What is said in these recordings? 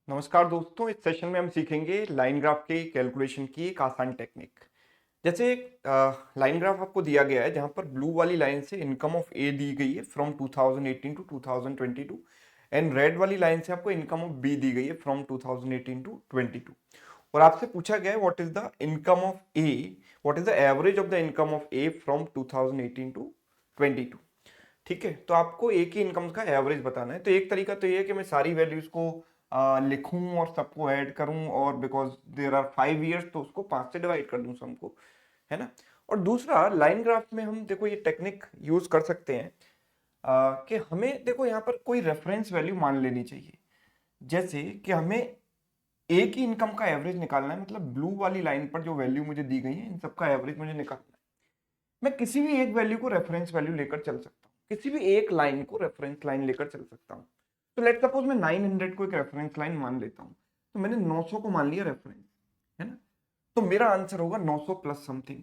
नमस्कार दोस्तों, इस सेशन में हम सीखेंगे लाइन ग्राफ के कैलकुलेशन की एक आसान टेक्निक। जैसे लाइन ग्राफ आपको दिया गया है जहां पर ब्लू वाली लाइन से इनकम ऑफ ए दी गई है फ्रॉम 2018 टू 2022 एंड रेड वाली लाइन से आपको इनकम ऑफ बी दी गई है फ्रॉम 2018 टू 22 और आपसे पूछा गया है what is the income of A, what is the average of the income of A from 2018 to 22। ठीक है, तो आपको ए की इनकम का एवरेज बताना है। तो एक तरीका तो ये है कि मैं सारी वैल्यूज को लिखूं और सबको ऐड करूं, और बिकॉज देर आर 5 ईयर्स तो उसको 5 से डिवाइड कर दूं सबको, है ना। और दूसरा, लाइन ग्राफ में हम देखो ये टेक्निक यूज कर सकते हैं कि हमें देखो यहाँ पर कोई रेफरेंस वैल्यू मान लेनी चाहिए। जैसे कि हमें ए की इनकम का एवरेज निकालना है, मतलब ब्लू वाली लाइन पर जो वैल्यू मुझे दी गई है इन सबका एवरेज मुझे निकालना है। मैं किसी भी एक वैल्यू को रेफरेंस वैल्यू लेकर चल सकता हूँ, किसी भी एक लाइन को रेफरेंस लाइन लेकर चल सकता हूँ। तो लेट सपोज मैं 900 को एक रेफरेंस लाइन मान लेता हूँ, तो मैंने 900 को मान लिया रेफरेंस, है ना। तो मेरा आंसर होगा 900 प्लस समथिंग,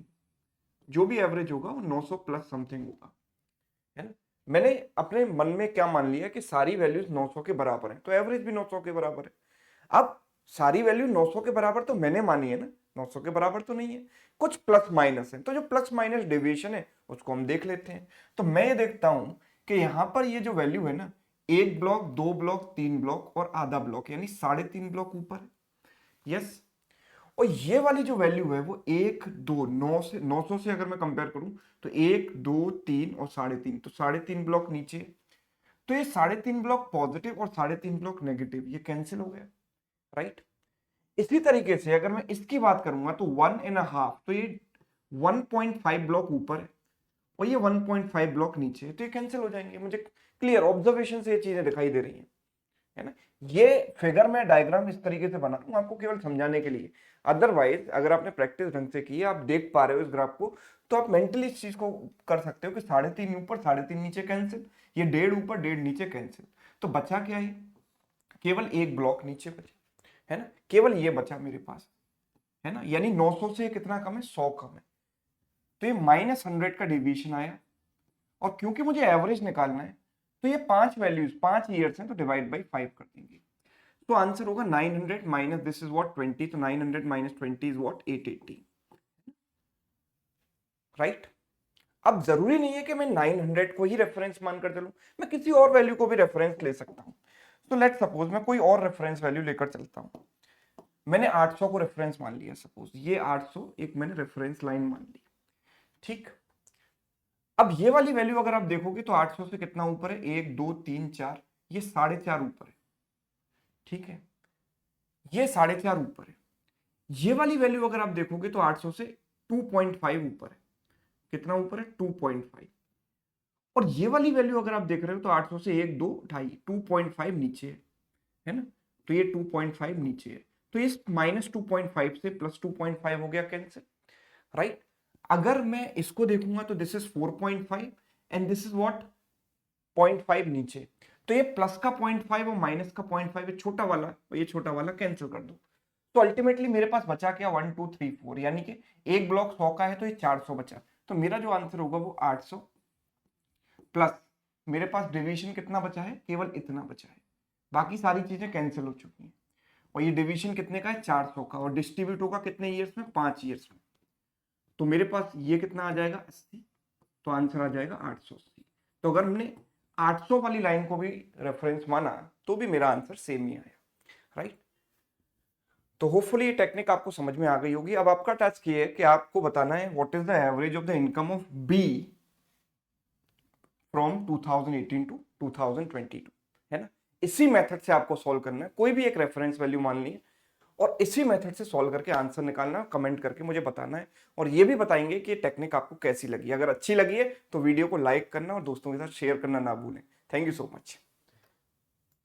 जो भी एवरेज होगा वो 900 प्लस समथिंग होगा, है ना। मैंने अपने मन में क्या मान लिया कि सारी वैल्यूज 900 के बराबर है, तो एवरेज भी 900 के बराबर है। अब सारी वैल्यू 900 के बराबर तो मैंने मानी है ना, 900 के बराबर तो नहीं है, कुछ प्लस माइनस है। तो जो प्लस माइनस डेविएशन है उसको हम देख लेते हैं। तो मैं ये देखता हूं कि यहां पर ये जो वैल्यू है ना, एक ब्लॉक, दो ब्लॉक, तीन ब्लॉक और आधा ब्लॉक, यानी 3.5 ब्लॉक ऊपर है। यस। और ये वाली जो वैल्यू है वो एक दो, 900 से अगर मैं कंपेयर करूं तो एक दो तीन और 3.5, तो 3.5 ब्लॉक नीचे। तो ये 3.5 ब्लॉक पॉजिटिव और 3.5 ब्लॉक नेगेटिव, ये कैंसिल हो गया, राइट। इसी तरीके से अगर मैं इसकी बात करूंगा तो 1.5, तो ये 1.5 ब्लॉक ऊपर है और ये 1.5 ब्लॉक नीचे है, तो ये कैंसिल हो जाएंगे। मुझे क्लियर ऑब्जर्वेशन से ये चीजें दिखाई दे रही हैं, है ना। ये फिगर में डायग्राम इस तरीके से बना दूं आपको केवल समझाने के लिए। अदरवाइज अगर आपने प्रैक्टिस ढंग से की है, आप देख पा रहे हो इस ग्राफ को, तो आप मेंटली इस चीज को कर सकते हो कि 3.5 ऊपर 3.5 नीचे कैंसिल, ये 1.5 ऊपर 1.5 नीचे कैंसिल। तो बचा क्या है, केवल एक ब्लॉक नीचे बचे, है ना। केवल ये बचा मेरे पास, है ना। यानी 900 से कितना कम है, 100 कम है। तो ये -100 का डिवीजन आया। और क्योंकि मुझे एवरेज निकालना है तो ये 5 वैल्यूज 5 ईयर्स हैं, तो डिवाइड बाई 5 कर देंगे। तो आंसर होगा 900 माइनस दिस इज व्हाट 20, तो 900 माइनस 20 इज व्हाट 880, राइट। अब जरूरी नहीं है कि मैं 900 को ही रेफरेंस मानकर चलूं, मैं किसी और वैल्यू को भी रेफरेंस ले सकता हूं। तो लेट सपोज मैं कोई और रेफरेंस वैल्यू लेकर चलता हूं। मैंने 800 को रेफरेंस मान लिया, सपोज ये 800 एक मैंने रेफरेंस लाइन मान ली, ठीक। अब ये वाली वैल्यू अगर आप देखोगे तो 800 से कितना ऊपर है, एक दो तीन चार, ये 4.5 ऊपर है, ठीक है। ये 4.5 ऊपर है। ये वाली वैल्यू अगर आप देखोगे तो 800 से 2.5 ऊपर है। कितना ऊपर है, 2.5। और ये वाली वैल्यू अगर आप देख रहे हो तो 800 से एक दो ढाई, 2.5 नीचे है ना। तो ये 2.5 नीचे है, तो इस -2.5 से +2.5 हो गया कैंसिल, राइट। अगर मैं इसको देखूंगा तो this is 4.5 and this is what 0.5 नीचे। तो ये प्लस का 0.5 और माइनस का 0.5, ये छोटा वाला और ये छोटा वाला कैंसिल कर दो। तो अल्टीमेटली मेरे पास बचा क्या, 1 2 3 4, यानी कि एक ब्लॉक 100 का है तो ये 400 बचा। तो मेरा जो आंसर होगा वो 800 प्लस, मेरे पास डिवीजन कितना बचा है, केवल इतना बचा है, बाकी सारी चीजें कैंसिल हो चुकी हैं। और ये डिवीजन कितने का है, 400 का, और डिस्ट्रीब्यूट होगा कितने ईयर्स में, 5 ईयर्स में। तो मेरे पास ये कितना आ जाएगा, 80। तो आंसर आ जाएगा 880। तो अगर हमने 800 वाली लाइन को भी रेफरेंस माना तो भी मेरा आंसर सेम ही आया, राइट। तो होपफुली ये टेक्निक आपको समझ में आ गई होगी। अब आपका टास्क ये है कि आपको बताना है what is the average of the income of B from 2018 to 2022, है ना। इसी मेथड से आपको सॉल्व करना है, कोई भी एक रेफरेंस वैल्यू मान ली और इसी मेथड से सॉल्व करके आंसर निकालना, कमेंट करके मुझे बताना है। और ये भी बताएंगे कि ये टेक्निक आपको कैसी लगी। अगर अच्छी लगी है तो वीडियो को लाइक करना और दोस्तों के साथ शेयर करना ना भूलें। Thank you so much.